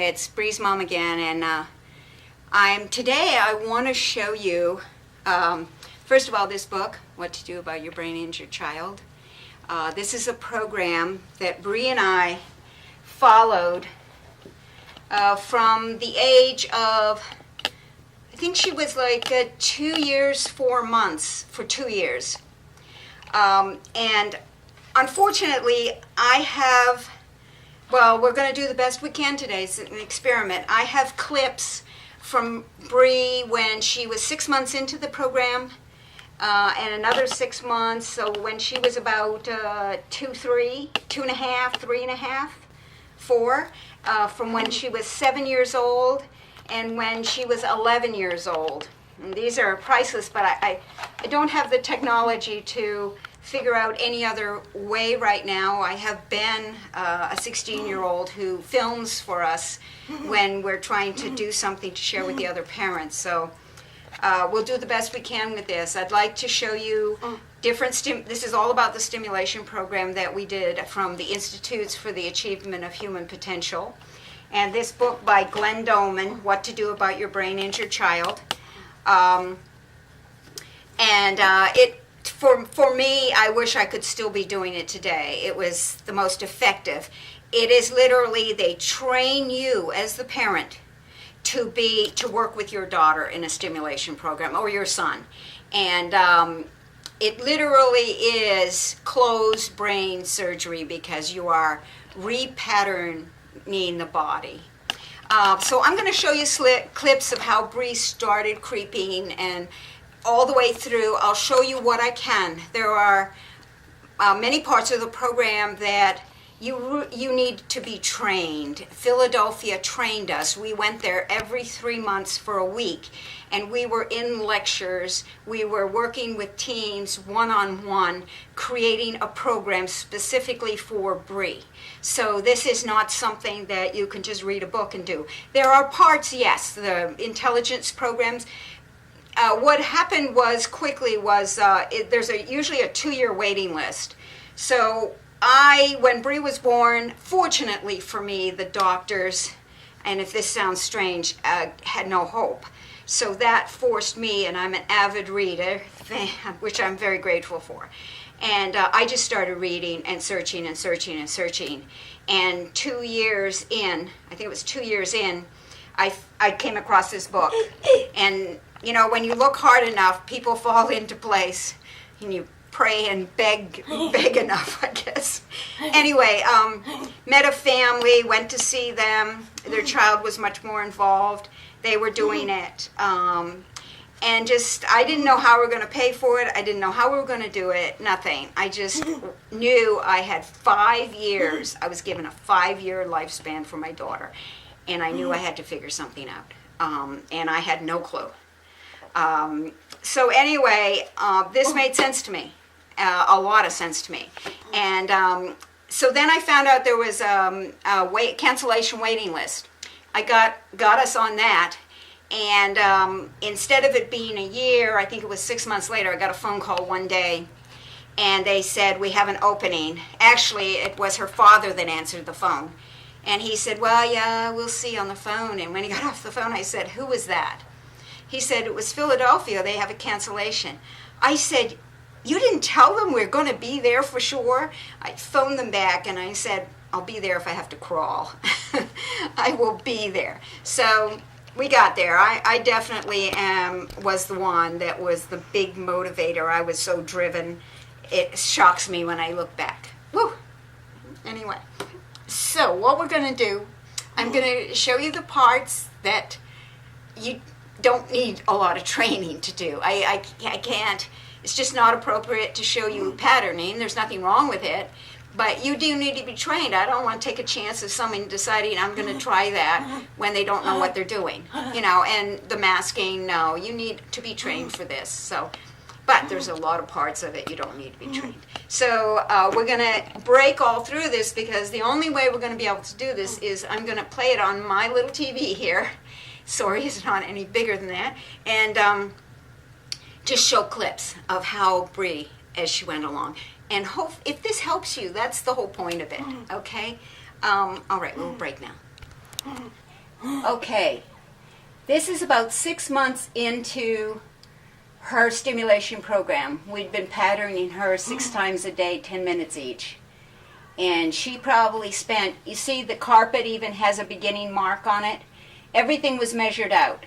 it's Bree's mom again, and today I want to show you, first of all, this book, What to Do About Your Brain Injured Child. This is a program that Bree and I followed from the age of, I think she was like 2 years, 4 months, for 2 years. And unfortunately, we're going to do the best we can today. It's an experiment. I have clips from Bree when she was 6 months into the program, and another 6 months, so when she was about 2, 3, 2.5, 3.5, 4, from when she was 7 years old and when she was 11 years old. And these are priceless, but I don't have the technology to figure out any other way right now. I have Ben, a 16-year-old, who films for us when we're trying to do something to share with the other parents. So we'll do the best we can with this. I'd like to show you different this is all about the stimulation program that we did from the Institutes for the Achievement of Human Potential. And this book by Glenn Doman, What to Do About Your Brain Injured Child. For me, I wish I could still be doing it today. It was the most effective. It is literally, they train you as the parent to work with your daughter in a stimulation program, or your son. And it literally is closed brain surgery because you are repatterning the body. So I'm going to show you clips of how Bree started creeping and all the way through. I'll show you what I can. There are many parts of the program that you need to be trained. Philadelphia trained us. We went there every 3 months for a week, and we were in lectures. We were working with teams one-on-one, creating a program specifically for Bree. So this is not something that you can just read a book and do. There are parts, yes, the intelligence programs. What happened there's usually a 2-year waiting list. So when Bree was born, fortunately for me, the doctors, and if this sounds strange, had no hope. So that forced me, and I'm an avid reader, which I'm very grateful for. And I just started reading and searching and searching and searching. And 2 years in, I think it was 2 years in, I came across this book. And you know, when you look hard enough, people fall into place, and you pray and beg enough, I guess. Anyway, met a family, went to see them. Their child was much more involved. They were doing it. And I didn't know how we were going to pay for it. I didn't know how we were going to do it, nothing. I just knew I had 5 years. I was given a 5-year lifespan for my daughter. And I knew I had to figure something out. And I had no clue. So anyway, this made sense to me, a lot of sense to me. And so then I found out there was a cancellation waiting list. I got us on that. And instead of it being a year, I think it was 6 months later, I got a phone call one day. And they said, we have an opening. Actually, it was her father that answered the phone. And he said, well, yeah, we'll see on the phone. And when he got off the phone, I said, who was that? He said, it was Philadelphia. They have a cancellation. I said, you didn't tell them we're going to be there for sure? I phoned them back and I said, I'll be there if I have to crawl. I will be there. So we got there. I definitely was the one that was the big motivator. I was so driven. It shocks me when I look back. Woo! Anyway, so what we're going to do, I'm going to show you the parts that you don't need a lot of training to do. I can't, it's just not appropriate to show you patterning. There's nothing wrong with it, but you do need to be trained. I don't want to take a chance of someone deciding I'm going to try that when they don't know what they're doing, and the masking, no, you need to be trained for this. So, but there's a lot of parts of it you don't need to be trained. So we're going to break all through this, because the only way we're going to be able to do this is I'm going to play it on my little TV here. Sorry, it's not any bigger than that. And just show clips of how Bree, as she went along. And hope if this helps you, that's the whole point of it, okay? All right, we'll break now. Okay, this is about 6 months into her stimulation program. We'd been patterning her 6 times a day, 10 minutes each. And she probably spent, you see the carpet even has a beginning mark on it. Everything was measured out.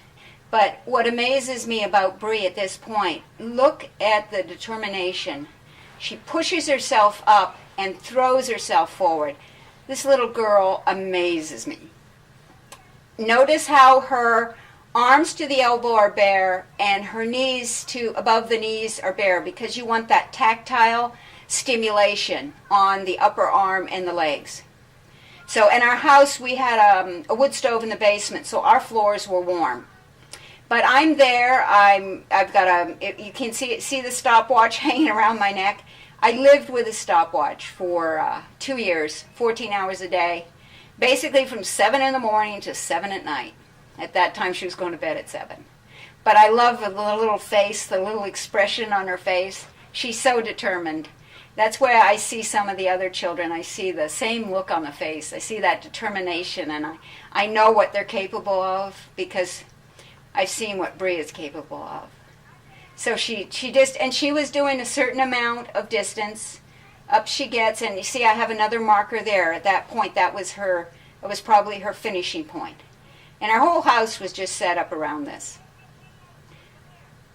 But what amazes me about Bree at this point, look at the determination. She pushes herself up and throws herself forward. This little girl amazes me. Notice how her arms to the elbow are bare and her knees to above the knees are bare, because you want that tactile stimulation on the upper arm and the legs. So in our house we had a wood stove in the basement, so our floors were warm. But I'm there. I've got you can see the stopwatch hanging around my neck. I lived with a stopwatch for 2 years, 14 hours a day, basically from 7 in the morning to 7 at night. At that time, she was going to bed at 7. But I love the little face, the little expression on her face. She's so determined. That's where I see some of the other children. I see the same look on the face. I see that determination, and I know what they're capable of because I've seen what Bree is capable of. So she was doing a certain amount of distance. Up she gets, and you see I have another marker there. At that point, it was probably her finishing point. And our whole house was just set up around this.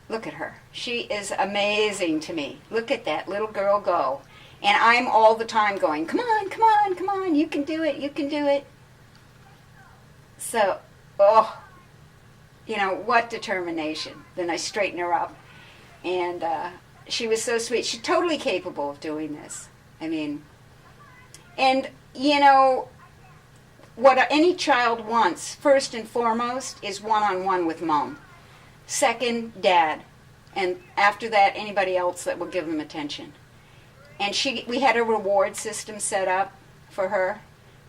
Look at her. She is amazing to me. Look at that little girl go. And I'm all the time going, come on, come on, come on, you can do it, you can do it. So, what determination. Then I straighten her up. And she was so sweet. She's totally capable of doing this. What any child wants, first and foremost, is one-on-one with mom. Second, dad. And after that, anybody else that will give them attention. And we had a reward system set up for her.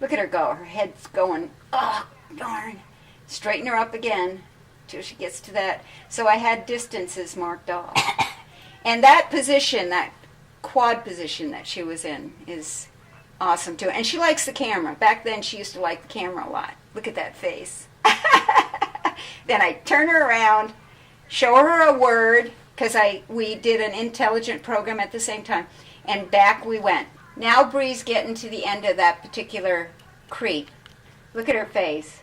Look at her go. Her head's going, oh, darn. Straighten her up again till she gets to that. So I had distances marked off. And that position, that quad position that she was in, is awesome too. And she likes the camera. Back then she used to like the camera a lot. Look at that face. Then I turn her around, show her a word, because we did an intelligent program at the same time, and back we went. Now Bree's getting to the end of that particular creep. Look at her face.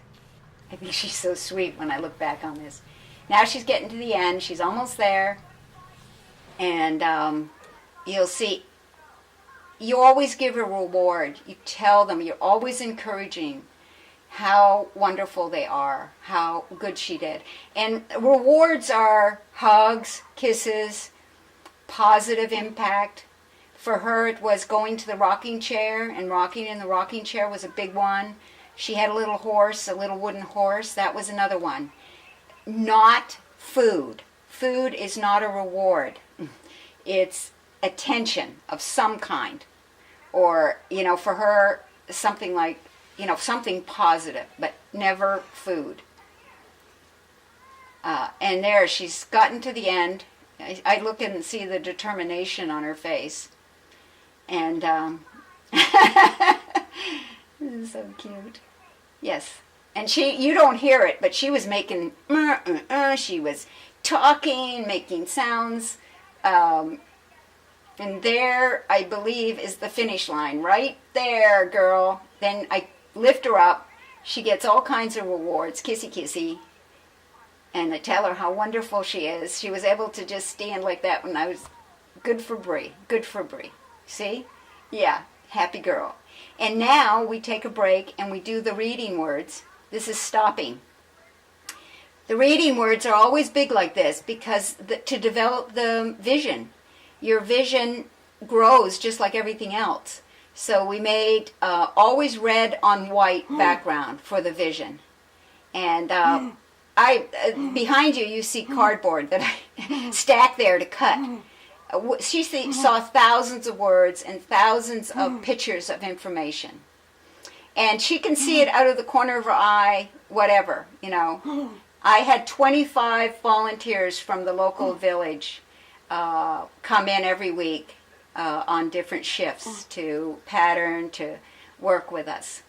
I think she's so sweet when I look back on this. Now she's getting to the end. She's almost there. And you'll see, you always give a reward. You tell them, you're always encouraging how wonderful they are, how good she did. And rewards are hugs, kisses, positive impact. For her, it was going to the rocking chair, and rocking in the rocking chair was a big one. She had a little horse, a little wooden horse. That was another one. Not food. Food is not a reward. It's attention of some kind. Or, for her, something like, something positive, but never food. And there, she's gotten to the end. I look and see the determination on her face. And this is so cute. Yes. And you don't hear it, but she was making, she was talking, making sounds. And there, I believe, is the finish line. Right there, girl. Then I lift her up. She gets all kinds of rewards, kissy kissy. And I tell her how wonderful she is. She was able to just stand like that when I was, good for Bree, good for Bree. See? Yeah, happy girl. And now we take a break and we do the reading words. This is stopping. The reading words are always big like this because to develop the vision. Your vision grows just like everything else. So we made always red on white background for the vision. And behind you, you see cardboard that I stacked there to cut. She saw thousands of words and thousands of pictures of information. And she can see it out of the corner of her eye, whatever, I had 25 volunteers from the local village come in every week on different shifts to pattern, to work with us.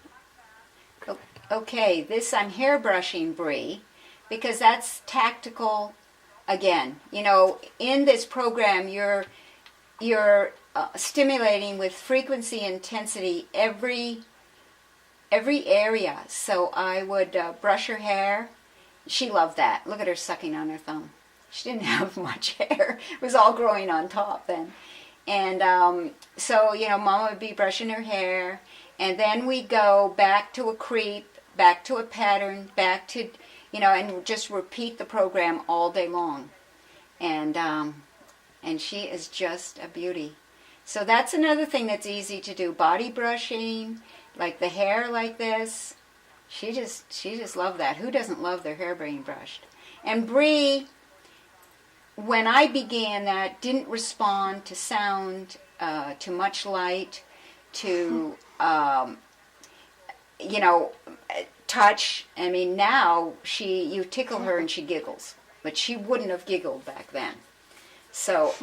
Okay, this I'm hairbrushing Bree because that's tactical. Again, you know, in this program, you're stimulating with frequency, intensity every area. So I would brush her hair. She loved that. Look at her sucking on her thumb. She didn't have much hair. It was all growing on top then. And so, you know, Mama would be brushing her hair. And then we go back to a creep, back to a pattern, back to, you know, and just repeat the program all day long. And she is just a beauty. So that's another thing that's easy to do. Body brushing, like the hair like this. She just loved that. Who doesn't love their hair being brushed? And Bree, when I began that, didn't respond to sound, to much light, to, you know, touch. I mean, now you tickle her and she giggles. But she wouldn't have giggled back then. So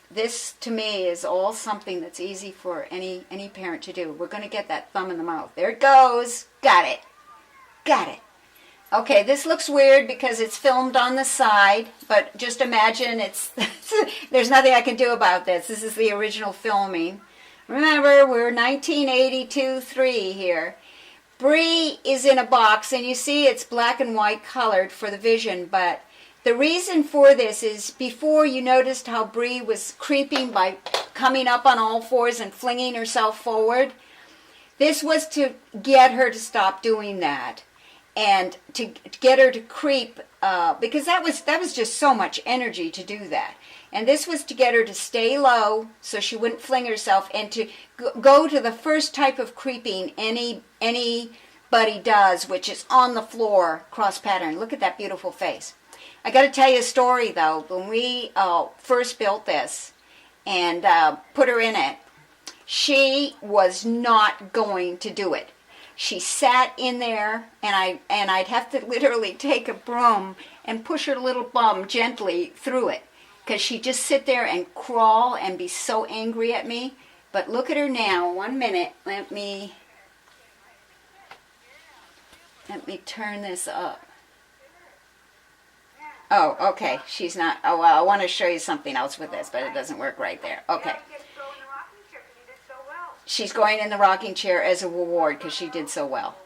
this, to me, is all something that's easy for any parent to do. We're going to get that thumb in the mouth. There it goes. Got it. Got it. Okay, this looks weird because it's filmed on the side, but just imagine there's nothing I can do about this. This is the original filming. Remember, we're 1982-3 here. Bree is in a box, and you see it's black and white colored for the vision, but the reason for this is before you noticed how Bree was creeping by coming up on all fours and flinging herself forward. This was to get her to stop doing that and to get her to creep because that was just so much energy to do that. And this was to get her to stay low so she wouldn't fling herself and to go to the first type of creeping anybody does, which is on the floor, cross pattern. Look at that beautiful face. I got to tell you a story, though. When we first built this and put her in it, she was not going to do it. She sat in there, and I'd have to literally take a broom and push her little bum gently through it, because she'd just sit there and crawl and be so angry at me. But look at her now. 1 minute. Let me turn this up. Oh, okay. She's not. Oh, well, I want to show you something else with this, but it doesn't work right there. Okay. She's going in the rocking chair as a reward because she did so well.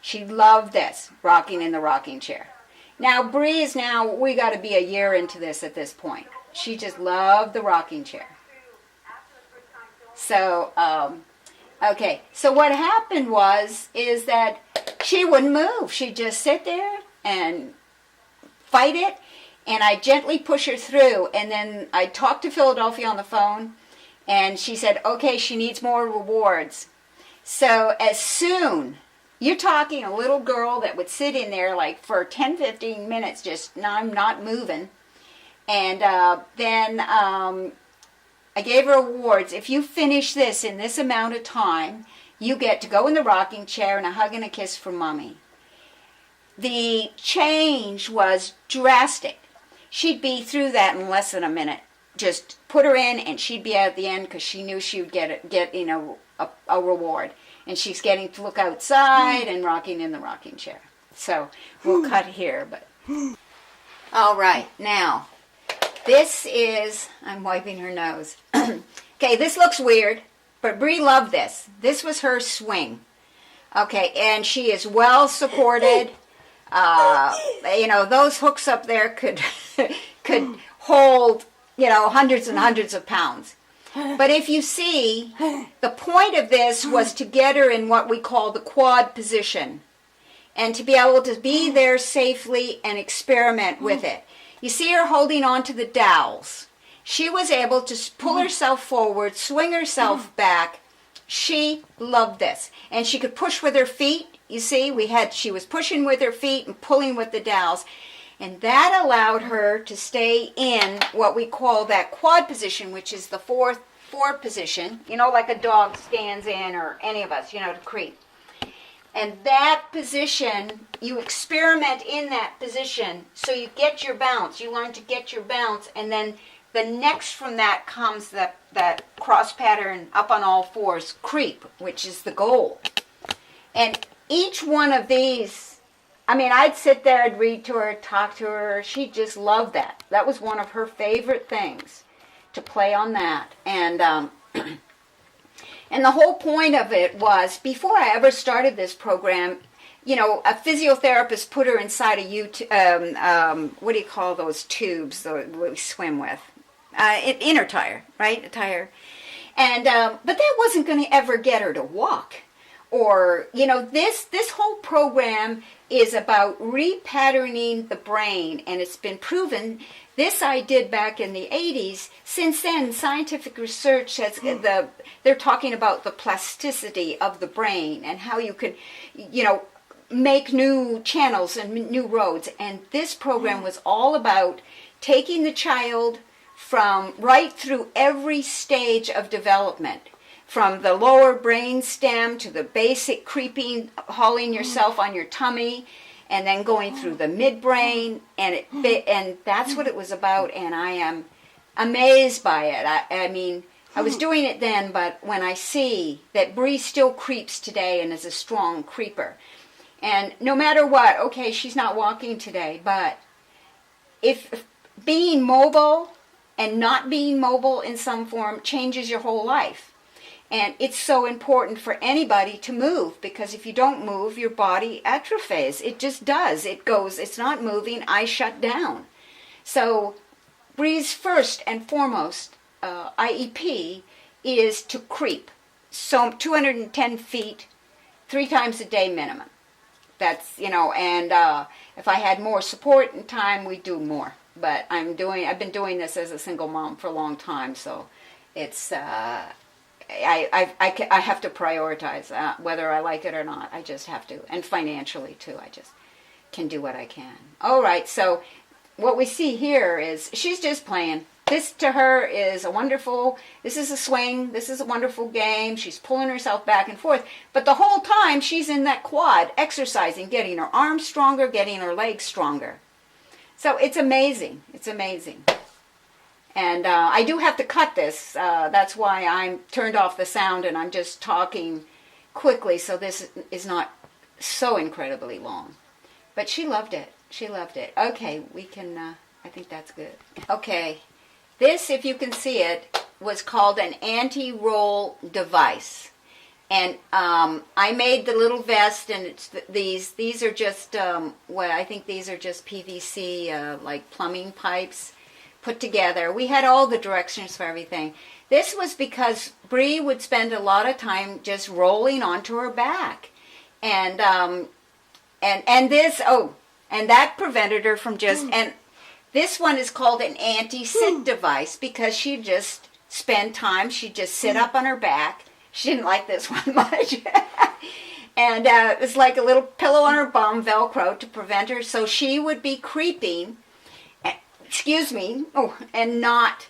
She loved this, rocking in the rocking chair. Now, Bree is we got to be a year into this at this point. She just loved the rocking chair. So, okay. So what happened is that she wouldn't move. She'd just sit there and fight it, and I gently push her through, and then I talked to Philadelphia on the phone, and she said, okay, she needs more rewards. So as soon, you're talking a little girl that would sit in there like for 10, 15 minutes, just I'm not moving. And then I gave her awards. If you finish this in this amount of time, you get to go in the rocking chair and a hug and a kiss from Mommy. The change was drastic. She'd be through that in less than a minute. Just put her in and she'd be out at the end because she knew she would get a reward. And she's getting to look outside and rocking in the rocking chair. So we'll cut here. But all right, now this is, I'm wiping her nose. Okay, this looks weird, but Bree loved this. This was her swing. Okay, and she is well supported. Those hooks up there could hold, hundreds and hundreds of pounds. But if you see, the point of this was to get her in what we call the quad position and to be able to be there safely and experiment with it. You see her holding on to the dowels. She was able to pull herself forward, swing herself back. She loved this. And she could push with her feet. You see, she was pushing with her feet and pulling with the dowels. And that allowed her to stay in what we call that quad position, which is the four position, like a dog stands in, or any of us, to creep. And that position, you experiment in that position, so you get your bounce. You learn to get your bounce, and then the next from that comes that cross pattern up on all fours creep, which is the goal. And each one of these, I mean, I'd sit there, I'd read to her, talk to her. She just loved that. That was one of her favorite things, to play on that. And and the whole point of it was, before I ever started this program, you know, a physiotherapist put her inside a what do you call those tubes that we swim with? Inner tire, right? A tire. And but that wasn't going to ever get her to walk. Or, you know, this whole program is about repatterning the brain, and it's been proven. This I did back in the 80s. Since then, scientific research has they're talking about the plasticity of the brain and how you could, you know, make new channels and new roads. And this program was all about taking the child from right through every stage of development, from the lower brain stem to the basic creeping, hauling yourself on your tummy, and then going through the midbrain, and that's what it was about. And I am amazed by it. I mean, I was doing it then, but when I see that Bree still creeps today and is a strong creeper, and no matter what, okay, she's not walking today, but if being mobile and not being mobile in some form changes your whole life. And it's so important for anybody to move, because if you don't move, your body atrophies. It just does. It goes, it's not moving, I shut down. So Bree's first and foremost IEP is to creep. So 210 feet, 3 times a day minimum. That's, you know, and if I had more support and time, we'd do more. But I've been doing this as a single mom for a long time, so it's, I have to prioritize whether I like it or not. I just have to. And financially, too. I just can do what I can. All right, so what we see here is she's just playing. This to her is this is a swing. This is a wonderful game. She's pulling herself back and forth. But the whole time, she's in that quad, exercising, getting her arms stronger, getting her legs stronger. So it's amazing. It's amazing. And I do have to cut this. That's why I'm turned off the sound and I'm just talking quickly, so this is not so incredibly long. But she loved it. She loved it. Okay, we can, I think that's good. Okay, this, if you can see it, was called an anti-roll device. And I made the little vest, and it's these are just, I think these are just PVC, like plumbing pipes, put together. We had all the directions for everything. This was because Bree would spend a lot of time just rolling onto her back, and that prevented her from just. And this one is called an anti-sit device, because she'd just spend time. She'd just sit up on her back. She didn't like this one much. And it was like a little pillow on her bum, Velcro, to prevent her. So she would be creeping. Excuse me, and not,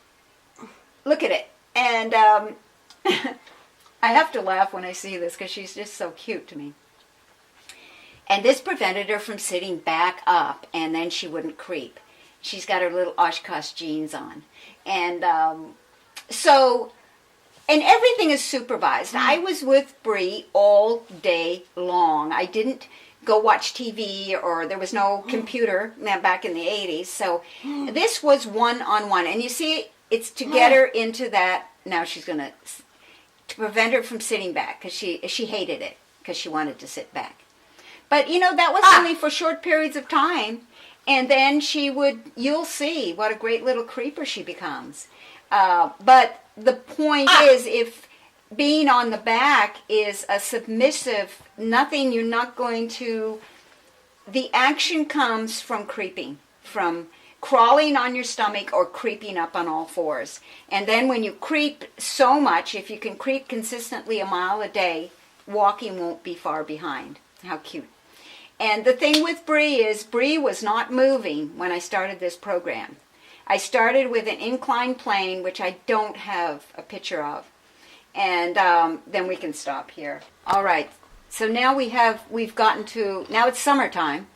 look at it, and I have to laugh when I see this, because she's just so cute to me. And this prevented her from sitting back up, and then she wouldn't creep. She's got her little Oshkosh jeans on, and and everything is supervised. I was with Bree all day long. I didn't go watch TV, or there was no computer back in the 80s. So this was one-on-one. And you see, it's to get her into that. Now she's going to prevent her from sitting back, because she hated it, because she wanted to sit back. But, you know, that was only for short periods of time. And then you'll see what a great little creeper she becomes. But the point is, if being on the back is a submissive, nothing, you're not going to, the action comes from creeping, from crawling on your stomach or creeping up on all fours. And then when you creep so much, if you can creep consistently a mile a day, walking won't be far behind. How cute. And the thing with Bree is, Bree was not moving when I started this program. I started with an inclined plane, which I don't have a picture of. And then we can stop here. All right. So now we've gotten to, now it's summertime.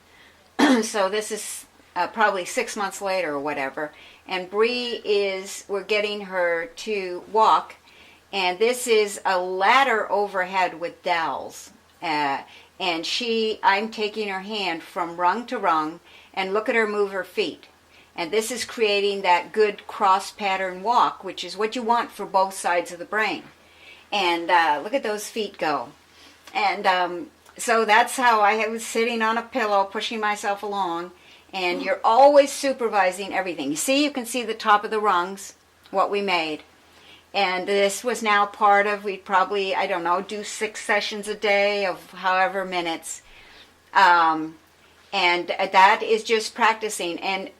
So this is probably 6 months later or whatever. And we're getting her to walk. And this is a ladder overhead with dowels. And I'm taking her hand from rung to rung, and look at her move her feet. And this is creating that good cross pattern walk, which is what you want for both sides of the brain. And look at those feet go. And so that's how I was sitting on a pillow, pushing myself along. And you're always supervising everything. You see, you can see the top of the rungs, what we made. And this was now part of, we'd probably, I don't know, do 6 sessions a day of however minutes. And that is just practicing. And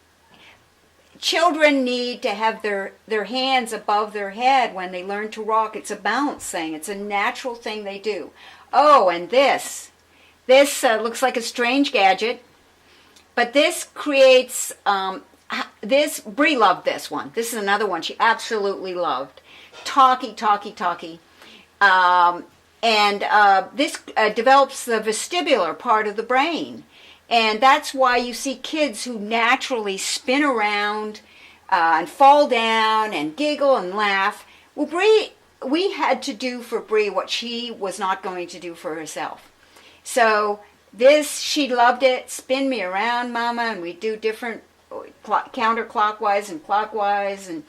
children need to have their hands above their head when they learn to rock. It's a balance thing. It's a natural thing they do. Oh, and this looks like a strange gadget, but this creates, Bree loved this one. This is another one she absolutely loved. Talkie. This develops the vestibular part of the brain. And that's why you see kids who naturally spin around and fall down and giggle and laugh. Well, Bree, we had to do for Bree what she was not going to do for herself. So she loved it. Spin me around, Mama, and we do different counterclockwise and clockwise and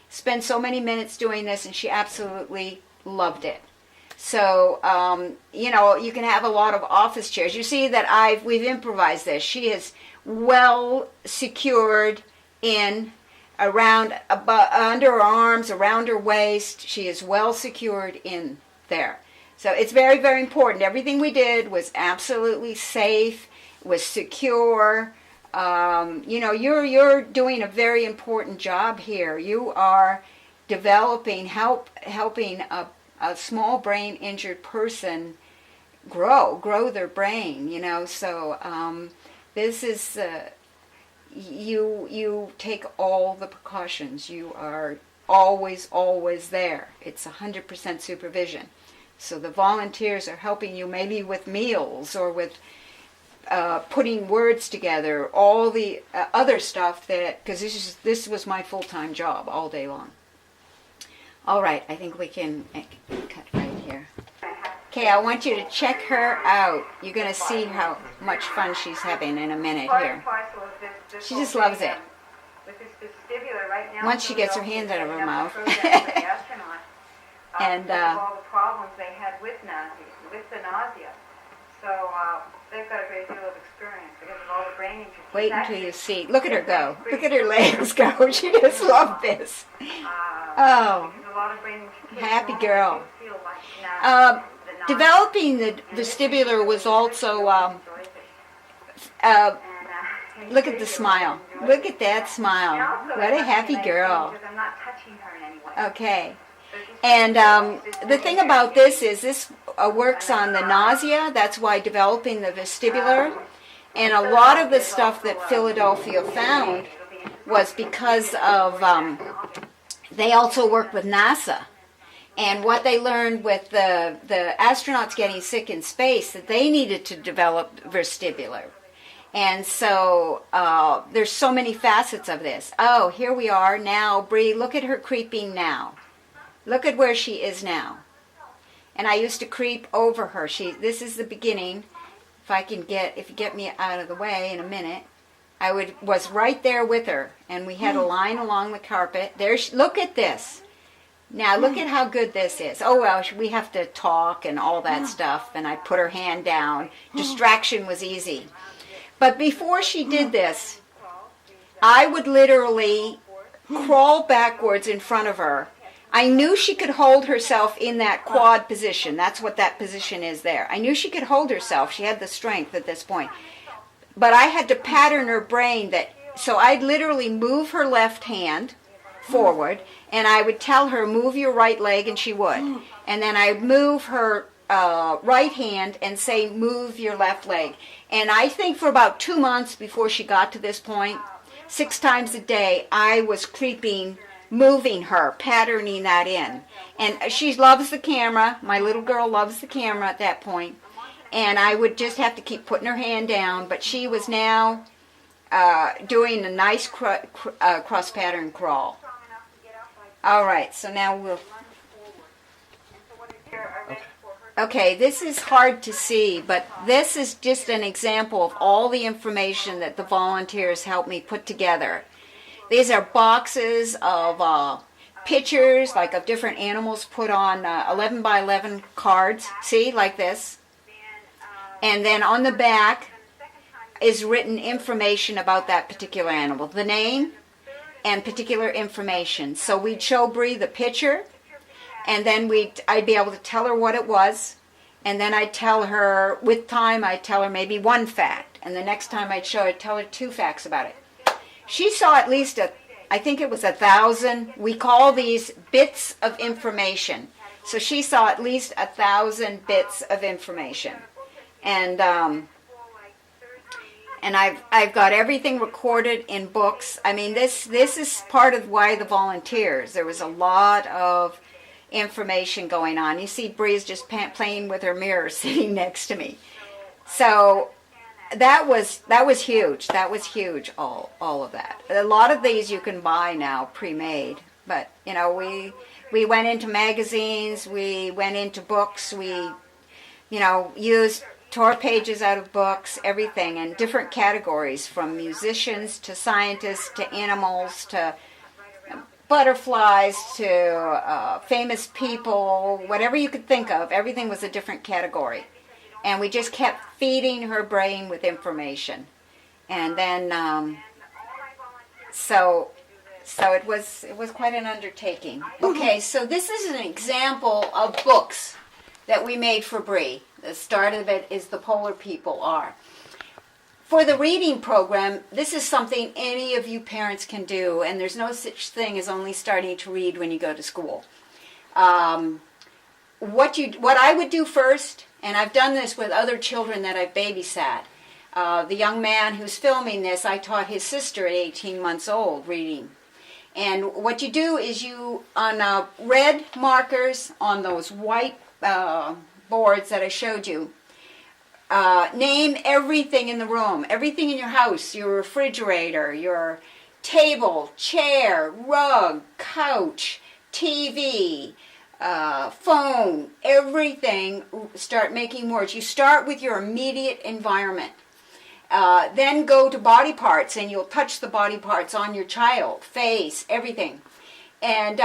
spend so many minutes doing this, and she absolutely loved it. So, you can have a lot of office chairs. You see that we've improvised this. She is well secured in under her arms, around her waist. She is well secured in there. So it's very, very important. Everything we did was absolutely safe, was secure. You're doing a very important job here. You are developing, helping a small brain injured person grow their brain, so this is you take all the precautions. You are always there. It's 100% supervision. So the volunteers are helping you maybe with meals or with putting words together, all the other stuff because this was my full-time job all day long. All right, I think we can cut right here. Okay, I want you to check her out. You're going to see how much fun she's having in a minute here. She just loves it. Once she gets her hand out of her mouth. And all the problems they had with the nausea. So they've got a great deal of experience because of all the brain injuries. Wait until you see. Look at her go. Look at her legs go. She just loved this. Oh, happy girl. Developing the vestibular was also, look at the smile. Look at that smile. What a happy girl. Okay. And the thing about this is this works on the nausea. That's why developing the vestibular. And a lot of the stuff that Philadelphia found was because of, they also worked with NASA. And what they learned with the astronauts getting sick in space, that they needed to develop vestibular. And so there's so many facets of this. Oh, here we are now. Bree, look at her creeping now. Look at where she is now. And I used to creep over her. This is the beginning. If you get me out of the way in a minute, was right there with her, and we had a line along the carpet. Look at this. Now look at how good this is. Oh well, we have to talk and all that stuff, and I put her hand down. Distraction was easy. But before she did this, I would literally crawl backwards in front of her. I knew she could hold herself in that quad position. That's what that position is there. I knew she could hold herself. She had the strength at this point. But I had to pattern her brain so I'd literally move her left hand forward, and I would tell her, move your right leg, and she would. And then I'd move her right hand and say, move your left leg. And I think for about 2 months before she got to this point, 6 times a day, I was creeping, moving her, patterning that in. And she loves the camera. My little girl loves the camera at that point. And I would just have to keep putting her hand down. But she was now doing a nice cross-pattern crawl. All right, so now we'll... Okay, this is hard to see, but this is just an example of all the information that the volunteers helped me put together. These are boxes of pictures, like of different animals put on 11 by 11 cards, see, like this. And then on the back is written information about that particular animal, the name and particular information. So we'd show Bree the picture, and then I'd be able to tell her what it was, and then I'd tell her, with time, I'd tell her maybe one fact, and the next time I'd tell her 2 facts about it. She saw at least I think it was 1,000. We call these bits of information. So she saw at least 1,000 bits of information, and I've got everything recorded in books. I mean, this is part of why the volunteers. There was a lot of information going on. You see Bree's just playing with her mirror sitting next to me. So that was huge. That was huge, all of that. A lot of these you can buy now pre-made, but you know, we went into magazines, we went into books, we tore pages out of books, everything, in different categories, from musicians to scientists to animals to butterflies to famous people, whatever you could think of. Everything was a different category. And we just kept feeding her brain with information. And then, so it was quite an undertaking. Okay, so this is an example of books that we made for Bree. The start of it is The Polar People Are. For the reading program, this is something any of you parents can do, and there's no such thing as only starting to read when you go to school. What I would do first, and I've done this with other children that I've babysat. The young man who's filming this, I taught his sister at 18 months old reading. And what you do is on red markers on those white boards that I showed you, name everything in the room, everything in your house, your refrigerator, your table, chair, rug, couch, TV, phone, everything. Start making words. You start with your immediate environment. Then go to body parts, and you'll touch the body parts on your child, face, everything. And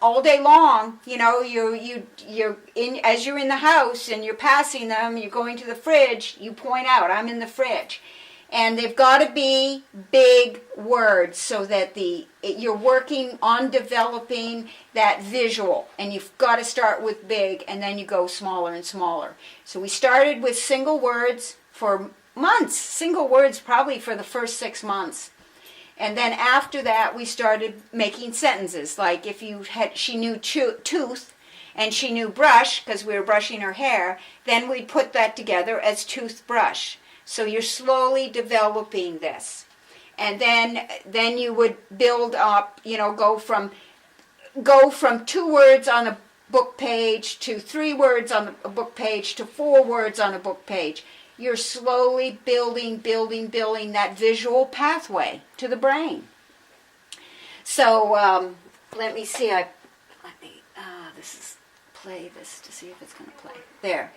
all day long, you're in, as you're in the house and you're passing them, you're going to the fridge, you point out, I'm in the fridge. And they've got to be big words so that you're working on developing that visual. And you've got to start with big, and then you go smaller and smaller. So we started with single words for months, single words probably for the first 6 months. And then after that, we started making sentences. Like if she knew tooth and she knew brush, because we were brushing her hair, then we'd put that together as toothbrush. So you're slowly developing this. And then you would build up, go from 2 words on a book page to 3 words on a book page to 4 words on a book page. You're slowly building that visual pathway to the brain. So let me see. Play this to see if it's going to play. There.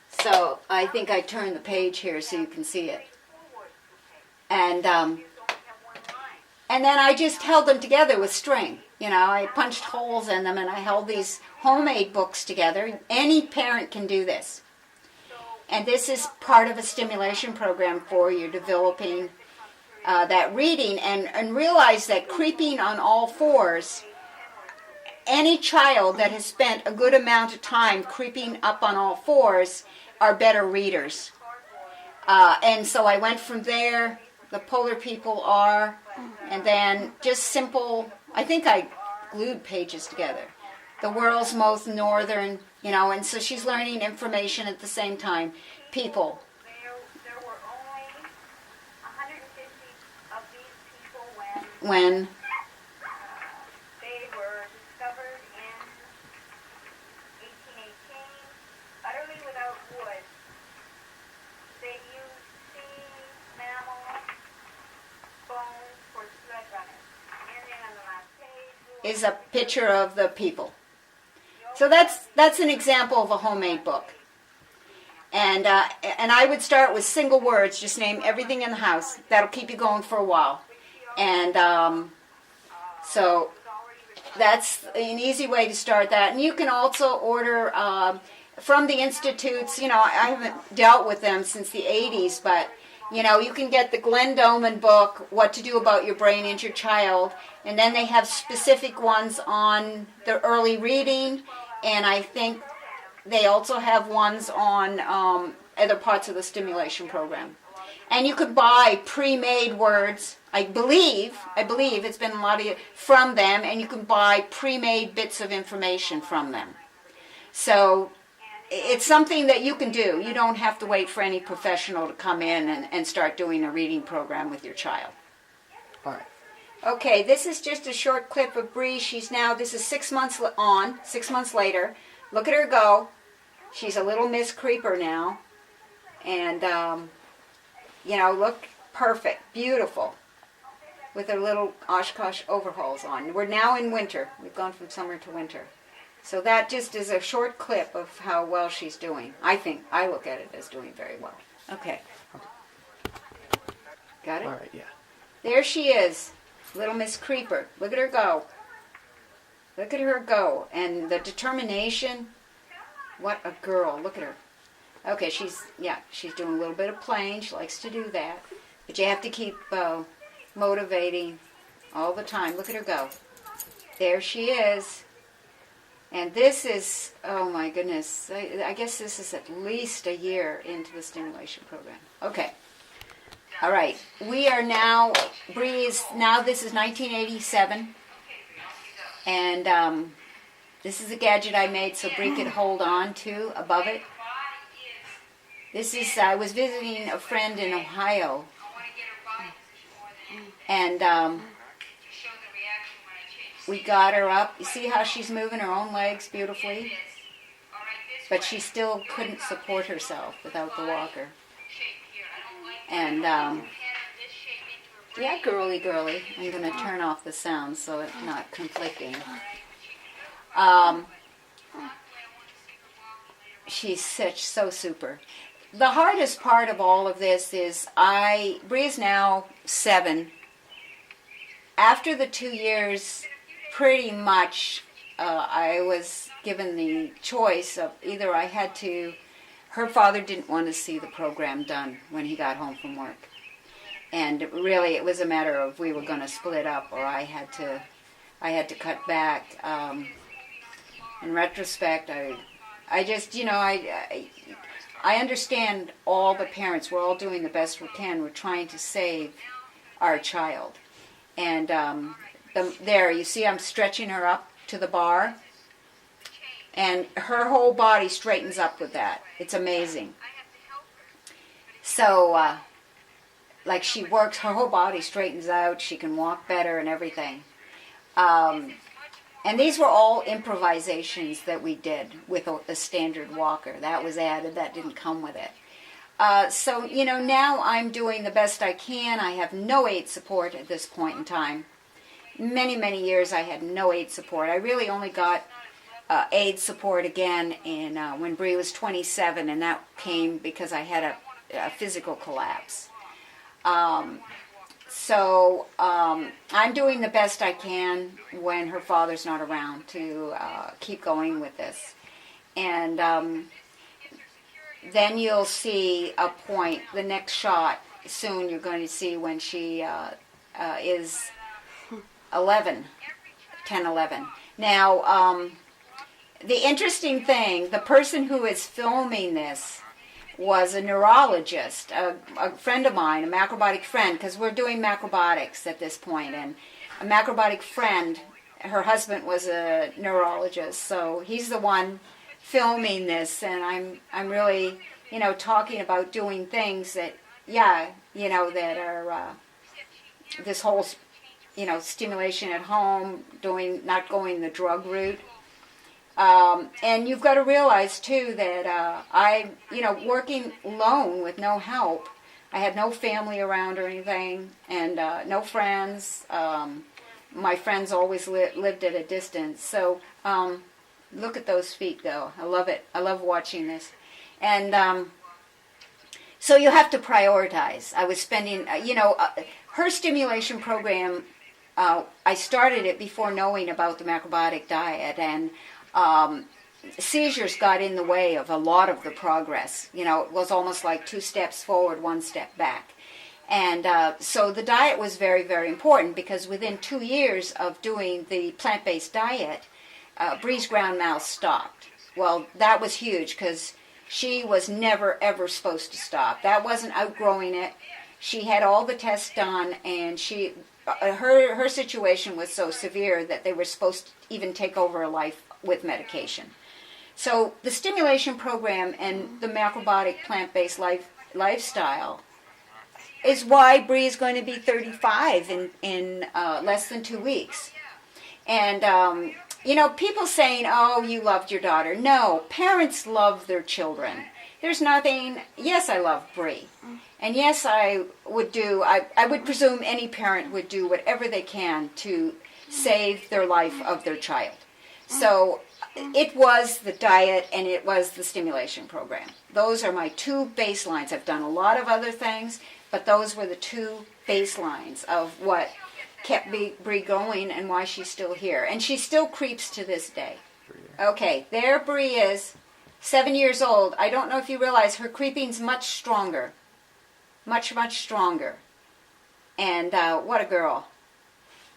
So I think I turned the page here so you can see it. And then I just held them together with string. I punched holes in them, and I held these homemade books together. Any parent can do this. And this is part of a stimulation program for you, developing that reading, and realize that creeping on all fours, any child that has spent a good amount of time creeping up on all fours are better readers. And so I went from there, The Polar People Are, and then just simple, I think I glued pages together. The World's Most Northern, and so she's learning information at the same time. People. There were only 150 of these people when they were discovered in 1818, utterly without wood. They used sea mammal bones for thread runners. And then on the last page is a picture of the people. So that's an example of a homemade book. And I would start with single words, just name everything in the house. That'll keep you going for a while. And so that's an easy way to start that. And you can also order from the institutes. You know, I haven't dealt with them since the 80s, but you know, you can get the Glenn Doman book, What to Do About Your Brain and Your Child, and then they have specific ones on the early reading, and I think they also have ones on other parts of the stimulation program. And you could buy pre-made words. I believe it's been a lot of from them, and you can buy pre-made bits of information from them. So it's something that you can do. You don't have to wait for any professional to come in and start doing a reading program with your child. All right. Okay, this is just a short clip of Bree. This is 6 months on, 6 months later. Look at her go. She's a little Miss Creeper now. And, you know, look perfect, beautiful, with her little Oshkosh overalls on. We're now in winter. We've gone from summer to winter. So that just is a short clip of how well she's doing. I look at it as doing very well. Okay. Got it? All right, yeah. There she is, little Miss Creeper. Look at her go. Look at her go. And the determination. What a girl. Look at her. Okay, she's doing a little bit of playing. She likes to do that. But you have to keep motivating all the time. Look at her go. There she is. And this is, oh my goodness, I guess this is at least a year into the stimulation program. Okay. All right. We are now, this is 1987. And this is a gadget I made so Bree could hold on to above it. I was visiting a friend in Ohio. And we got her up. You see how she's moving her own legs beautifully? But she still couldn't support herself without the walker. And, yeah, girly. I'm going to turn off the sound so it's not conflicting. She's so super. The hardest part of all of this is Bree's now 7. After the 2 years, pretty much I was given the choice of either her father didn't want to see the program done when he got home from work. And really it was a matter of we were going to split up or I had to cut back. In retrospect, I just, you know, I understand all the parents. We're all doing the best we can. We're trying to save our child. And there, you see I'm stretching her up to the bar. And her whole body straightens up with that. It's amazing. So, like she works, her whole body straightens out. She can walk better and everything. And these were all improvisations that we did with a standard walker. That was added. That didn't come with it. So, you know, now I'm doing the best I can. I have no aid support at this point in time. Many, many years I had no aid support. I really only got aid support again when Bree was 27, and that came because I had a physical collapse. So I'm doing the best I can when her father's not around to keep going with this. And then you'll see a point, the next shot, soon you're going to see when she is 10, 11. Now, the interesting thing, the person who is filming this was a neurologist, a friend of mine, a macrobiotic friend, because we're doing macrobiotics at this point, and a macrobiotic friend, her husband was a neurologist, so he's the one filming this, and I'm really, you know, talking about doing things that, yeah, you know, that are this whole, you know, stimulation at home, not going the drug route. And you've got to realize, too, that working alone with no help, I had no family around or anything, and no friends. My friends always lived at a distance. So Look at those feet go. I love it. I love watching this. And so you have to prioritize. I was spending, her stimulation program, I started it before knowing about the macrobiotic diet, and seizures got in the way of a lot of the progress. It was almost like 2 steps forward, 1 step back. And so the diet was very, very important, because within 2 years of doing the plant-based diet, Bree's ground mouse stopped. Well, that was huge, because she was never, ever supposed to stop. That wasn't outgrowing it. She had all the tests done, and her situation was so severe that they were supposed to even take over her life with medication. So the stimulation program and the macrobiotic plant-based lifestyle is why Bree is going to be 35 in less than 2 weeks. And people saying, "Oh, you loved your daughter." No, parents love their children. There's nothing. Yes, I love Bree, and yes, I would presume any parent would do whatever they can to save their life of their child. So it was the diet and it was the stimulation program. Those are my 2 baselines. I've done a lot of other things, but those were the 2 baselines of what kept Bree going and why she's still here. And she still creeps to this day. Okay, there Bree is, 7 years old. I don't know if you realize her creeping's much stronger. Much, much stronger. And what a girl.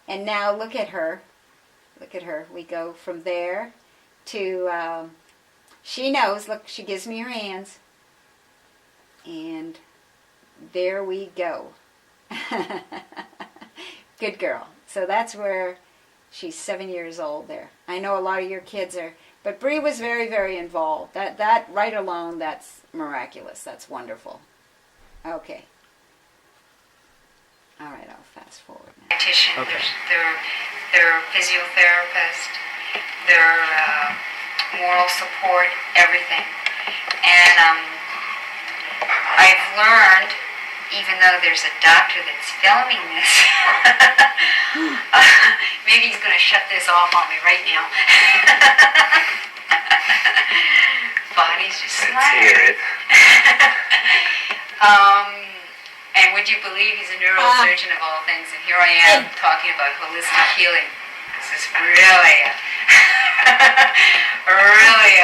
And now look at her. Look at her. We go from there to, she knows. Look, she gives me her hands. And there we go. Good girl. So that's where she's 7 years old there. I know a lot of your kids are, but Bree was very, very involved. That right alone, that's miraculous. That's wonderful. Okay. All right, I'll fast forward now. Okay. Their physiotherapist, their moral support, everything. And I've learned, even though there's a doctor that's filming this, maybe he's going to shut this off on me right now. Body's just Let's smiling. hear it. And would you believe he's a neurosurgeon of all things, and here I am talking about holistic healing. This is really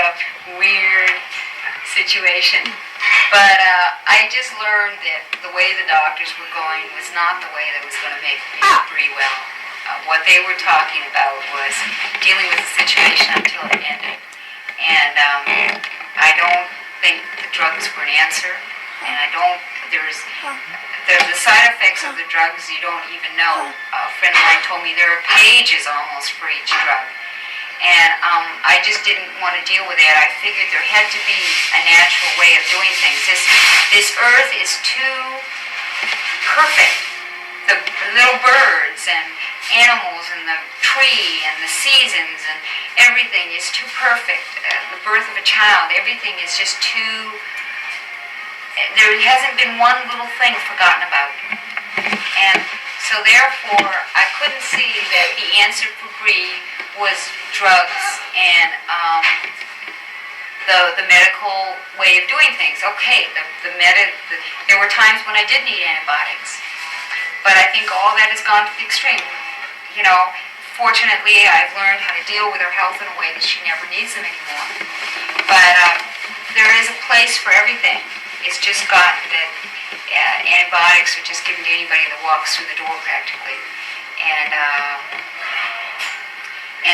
a weird situation. But I just learned that the way the doctors were going was not the way that was going to make Bree well. What they were talking about was dealing with the situation until it ended. And I don't think the drugs were an answer. And there's the side effects of the drugs you don't even know. A friend of mine told me there are pages almost for each drug. And I just didn't want to deal with that. I figured there had to be a natural way of doing things. This earth is too perfect. The little birds and animals and the tree and the seasons and everything is too perfect. The birth of a child, everything is just too... There hasn't been one little thing forgotten about. And so therefore, I couldn't see that the answer for Bree was drugs and the medical way of doing things. Okay, there were times when I did need antibiotics, but I think all that has gone to the extreme. Fortunately, I've learned how to deal with her health in a way that she never needs them anymore. But there is a place for everything. It's just gotten that antibiotics are just given to anybody that walks through the door practically. And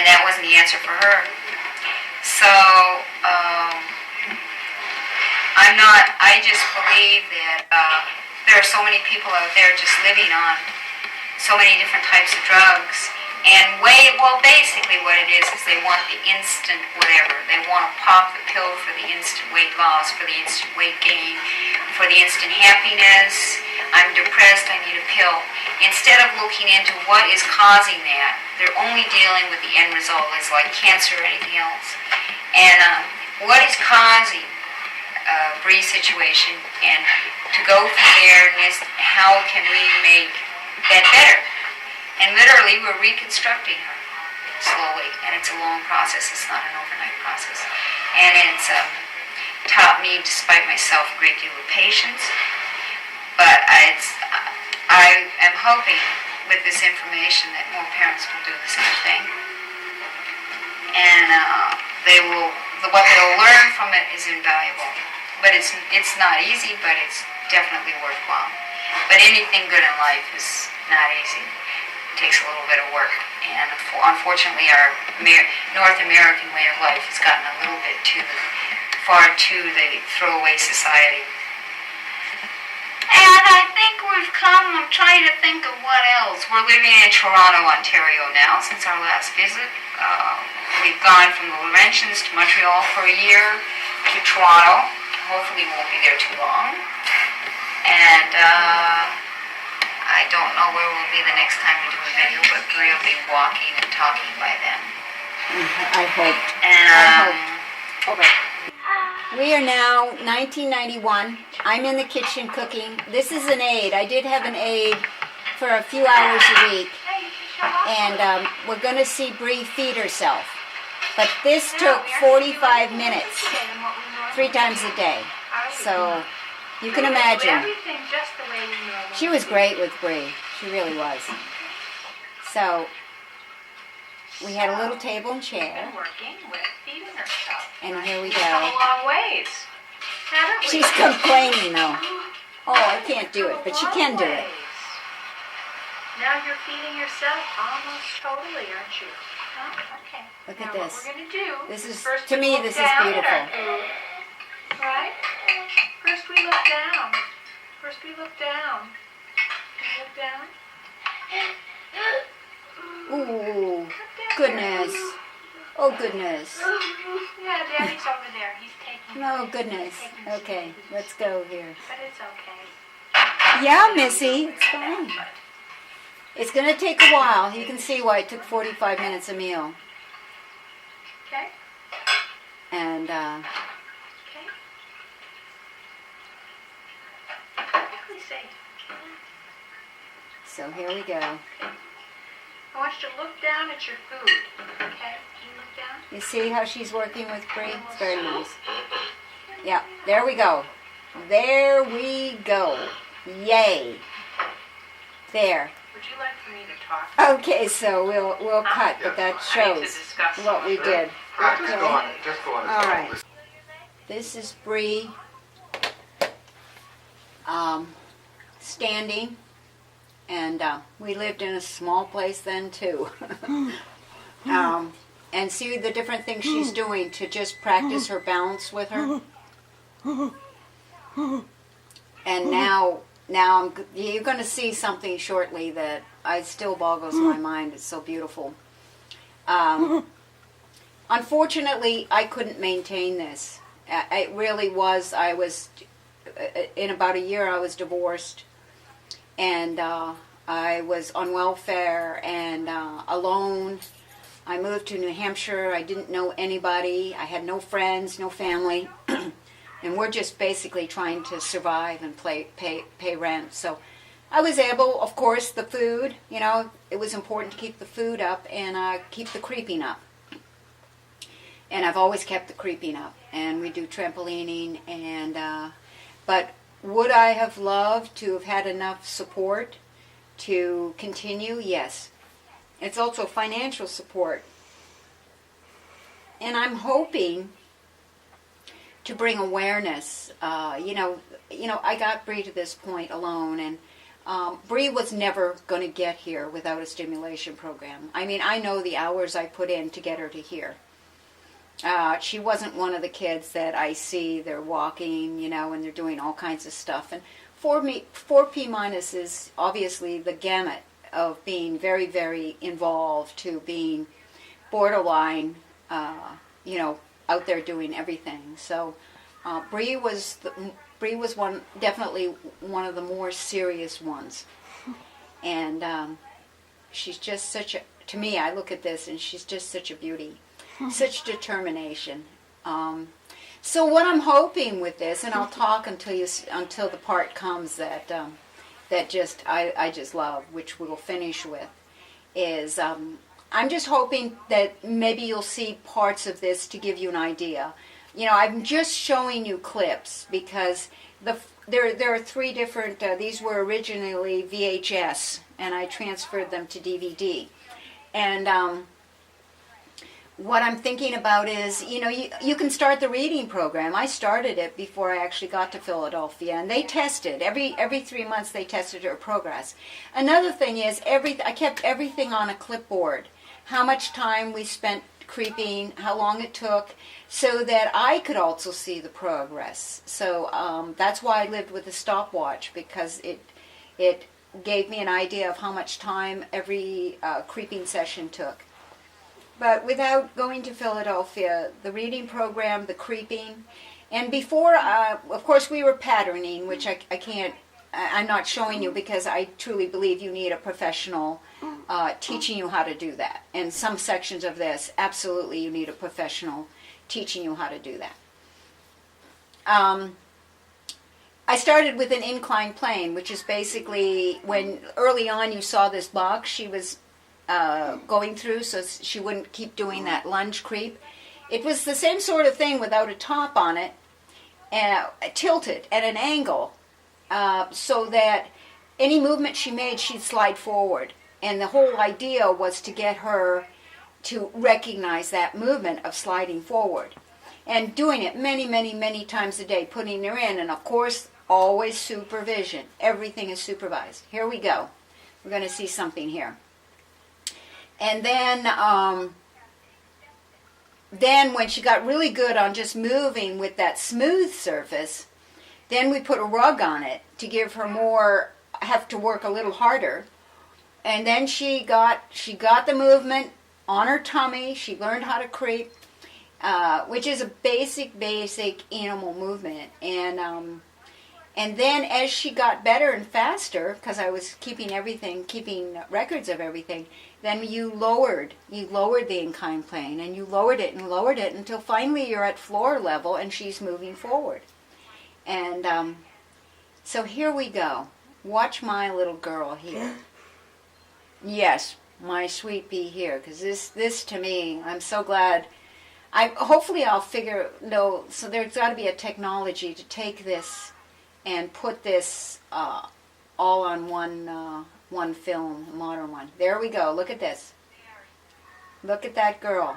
that wasn't the answer for her. So, I just believe that there are so many people out there just living on so many different types of drugs. And basically what it is they want the instant whatever. They want to pop the pill for the instant weight loss, for the instant weight gain, for the instant happiness. I'm depressed, I need a pill. Instead of looking into what is causing that, they're only dealing with the end result, it's like cancer or anything else. And what is causing Bree's situation, and to go from there, and how can we make that better? And literally, we're reconstructing her. slowly, and it's a long process. It's not an overnight process. And it's taught me, despite myself, a great deal of patience. But I am hoping with this information that more parents will do the same thing. And what they'll learn from it is invaluable. But it's not easy, but it's definitely worthwhile. But anything good in life is not easy. It takes a little bit of work. And unfortunately, our North American way of life has gotten a little bit far to the throwaway society. And I think I'm trying to think of what else. We're living in Toronto, Ontario now since our last visit. We've gone from the Laurentians to Montreal for a year to Toronto. Hopefully we won't be there too long. And I don't know where we'll be the next time we do a video, but we'll be walking and talking by then. I hope. And okay. We are now 1991. I'm in the kitchen cooking. This is an aide. I did have an aide for a few hours a week. And we're going to see Bree feed herself. But this took 45 minutes, 3 times a day. So you can imagine. She was great with Bree. She really was. So we had a little table and chair. And here we go. She's complaining though. Oh, I can't do it, but she can do it. Now you're feeding yourself almost totally, aren't you? Oh, okay. Look at now this. What we're going to do this is, first to me, this is beautiful. Right? First we look down. First we look down. Can you look down? Ooh, goodness. Oh, goodness. Yeah, Daddy's over there. He's taking Oh, goodness. Okay, let's go here. But it's okay. Yeah, Missy, it's fine. It's going to take a while. You can see why it took 45 minutes a meal. Okay. And, Okay. Quickly say. so here we go. I want you to look down at your food. Okay? Can you look down? You see how she's working with Bree? It's very nice. Yeah, there we go. There we go. Yay. There. Would you like for me to talk? Okay, so we'll cut, but that shows what we did. Just go on. All right. This is Bree standing, and we lived in a small place then too. And see the different things she's doing to just practice her balance with her. And now you're going to see something shortly that still boggles my mind. It's so beautiful. Unfortunately, I couldn't maintain this. It really was. I was, in about a year, I was divorced. And I was on welfare and alone. I moved to New Hampshire. I didn't know anybody. I had no friends, no family. And we're just basically trying to survive and pay rent. So I was able, of course, the food, it was important to keep the food up and keep the creeping up. And I've always kept the creeping up. And we do trampolining. But would I have loved to have had enough support to continue? Yes. It's also financial support. And I'm hoping to bring awareness. I got Bree to this point alone, and Bree was never going to get here without a stimulation program. I mean, I know the hours I put in to get her to here. She wasn't one of the kids that I see, they're walking, and they're doing all kinds of stuff. And 4P minus is obviously the gamut of being very, very involved to being borderline, out there doing everything. So Bree was definitely one of the more serious ones. And she's just to me, I look at this and she's just such a beauty. Such determination. So what I'm hoping with this, and I'll talk until the part comes that I just love, which we'll finish with, is I'm just hoping that maybe you'll see parts of this to give you an idea. You know, I'm just showing you clips because there are three different, these were originally VHS, and I transferred them to DVD. And what I'm thinking about is, you know, you can start the reading program. I started it before I actually got to Philadelphia, and they tested. Every 3 months they tested her progress. Another thing is, I kept everything on a clipboard. How much time we spent creeping, how long it took, so that I could also see the progress. So that's why I lived with a stopwatch, because it gave me an idea of how much time every creeping session took. But without going to Philadelphia, the reading program, the creeping, and before, of course, we were patterning, which I'm not showing you because I truly believe you need a professional teaching you how to do that. And some sections of this, absolutely, you need a professional teaching you how to do that. I started with an inclined plane, which is basically when early on you saw this box she was going through, so she wouldn't keep doing that lunge creep. It was the same sort of thing without a top on it, tilted at an angle, so that any movement she made, she'd slide forward. And the whole idea was to get her to recognize that movement of sliding forward. And doing it many, many, many times a day, putting her in. And of course, always supervision. Everything is supervised. Here we go. We're going to see something here. And then when she got really good on just moving with that smooth surface, then we put a rug on it to give her have to work a little harder. And then she got the movement on her tummy. She learned how to creep, which is a basic animal movement. And then as she got better and faster, because I was keeping records of everything, then you lowered the inclined plane, and you lowered it until finally you're at floor level and she's moving forward. And so here we go. Watch my little girl here. Yes, my sweet pea here, because this to me, I'm so glad. Hopefully I'll so there's got to be a technology to take this and put this all on one film, a modern one. There we go. Look at this. Look at that girl.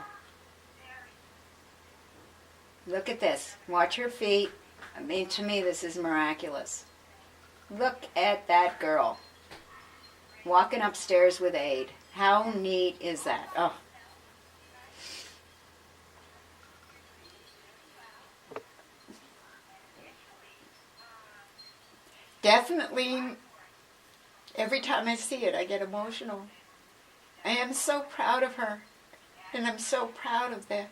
Look at this. Watch her feet. I mean, to me, this is miraculous. Look at that girl. Walking upstairs with aid. How neat is that? Oh. Definitely, every time I see it, I get emotional. I am so proud of her. And I'm so proud of that.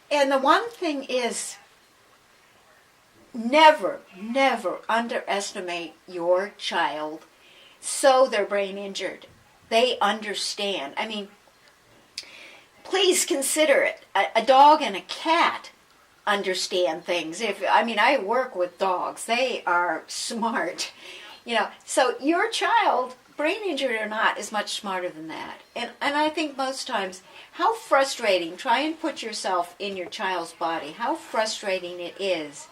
And the one thing is, never underestimate your child so they're brain injured. They understand. I mean, please consider it. A dog and a cat understand things. I work with dogs. They are smart. So your child, brain injured or not, is much smarter than that. And I think most times, how frustrating, try and put yourself in your child's body, how frustrating it is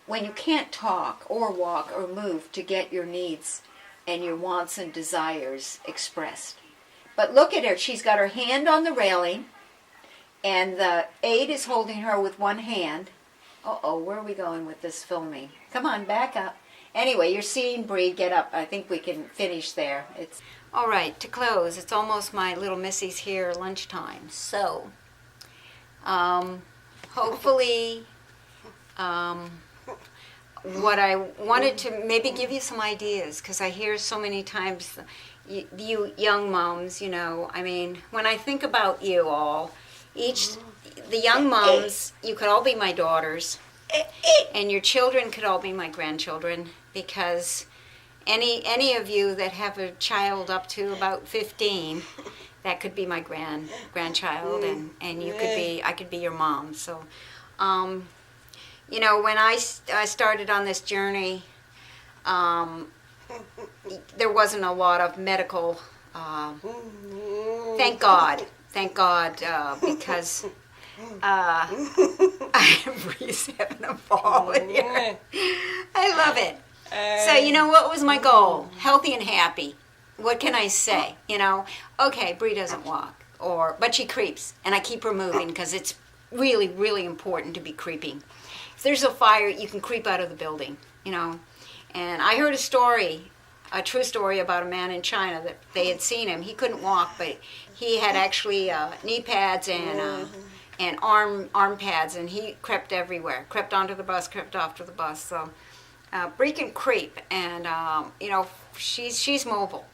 when you can't talk or walk or move to get your needs and your wants and desires expressed. But look at her. She's got her hand on the railing, and the aide is holding her with one hand. Uh-oh, where are we going with this filming? Come on, back up. Anyway, you're seeing Bree get up. I think we can finish there. All right, to close, it's almost my little Missy's here lunchtime. So, hopefully, what I wanted to maybe give you some ideas, because I hear so many times, you young moms, when I think about you all, the young moms, you could all be my daughters, and your children could all be my grandchildren, because any of you that have a child up to about 15, that could be my grandchild, and I could be your mom. So, when I started on this journey, there wasn't a lot of medical Thank God, because Bree's having a ball here. I love it. So, you know, what was my goal? Healthy and happy. What can I say? You know, okay, Bree doesn't walk, but she creeps, and I keep her moving because it's really, really important to be creeping. If there's a fire, you can creep out of the building, you know. And I heard a true story about a man in China that they had seen him. He couldn't walk, but he had actually knee pads and arm pads, and he crept everywhere. Crept onto the bus, crept off to the bus. So Bree can creep, and you know, she's mobile.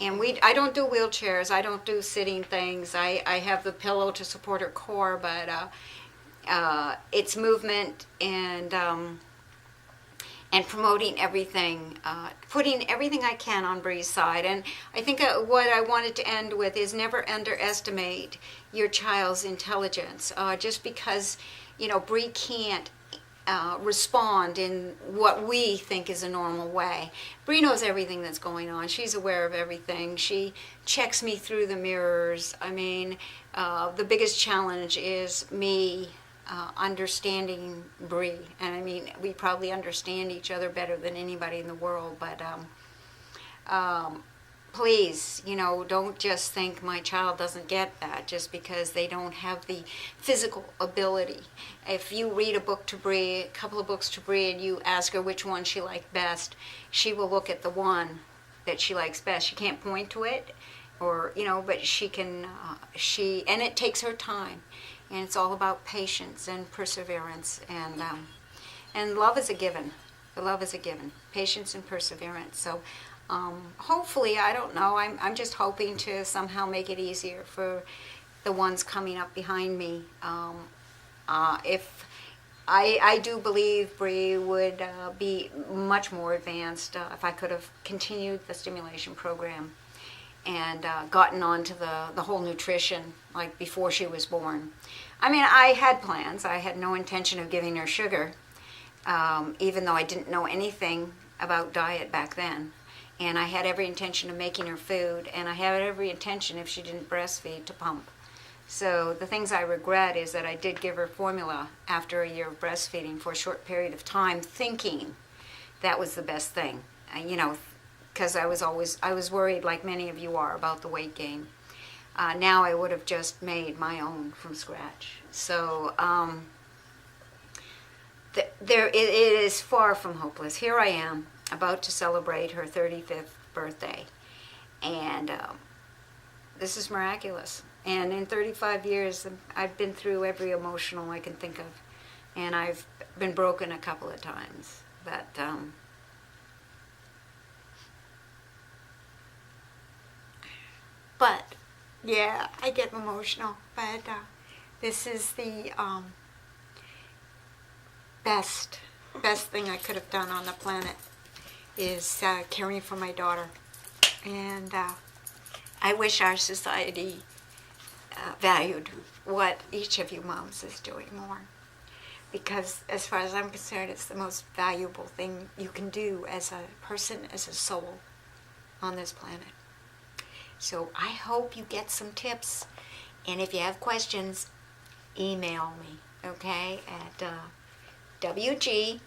And I don't do wheelchairs. I don't do sitting things. I have the pillow to support her core, but it's movement and promoting everything, putting everything I can on Bree's side. And I think what I wanted to end with is never underestimate your child's intelligence. Just because, you know, Bree can't respond in what we think is a normal way. Bree knows everything that's going on. She's aware of everything. She checks me through the mirrors. I mean, the biggest challenge is me understanding Bree. And I mean, we probably understand each other better than anybody in the world, but please, you know, don't just think my child doesn't get that just because they don't have the physical ability. If you read a book to Bree, a couple of books to Bree, and you ask her which one she liked best, she will look at the one that she likes best. She can't point to it, or, you know, but she can, and it takes her time. And it's all about patience and perseverance, and love is a given. The love is a given. Patience and perseverance. So hopefully, I don't know, I'm just hoping to somehow make it easier for the ones coming up behind me. If I do believe Bree would be much more advanced if I could have continued the stimulation program and gotten onto the whole nutrition like before she was born. I mean, I had plans. I had no intention of giving her sugar, even though I didn't know anything about diet back then. And I had every intention of making her food, and I had every intention, if she didn't breastfeed, to pump. So the things I regret is that I did give her formula after a year of breastfeeding for a short period of time, thinking that was the best thing, you know, because I was worried, like many of you are, about the weight gain. Now I would have just made my own from scratch. So it is far from hopeless. Here I am, about to celebrate her 35th birthday, and this is miraculous. And in 35 years, I've been through every emotional I can think of, and I've been broken a couple of times, but yeah, I get emotional, but this is the best thing I could have done on the planet, is caring for my daughter. And I wish our society valued what each of you moms is doing more, because as far as I'm concerned, it's the most valuable thing you can do as a person, as a soul on this planet. So I hope you get some tips, and if you have questions, email me, okay, at WG,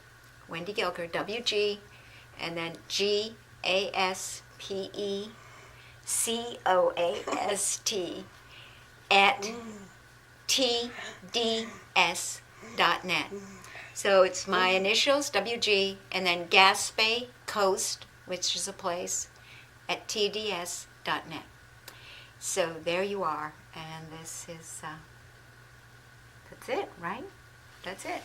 Wendy Gilker, WG, and then GASPECOAST at TDS.net. So it's my initials, WG, and then Gaspe Coast, which is a place, at TDS.net. So there you are, and this is, that's it, right? That's it.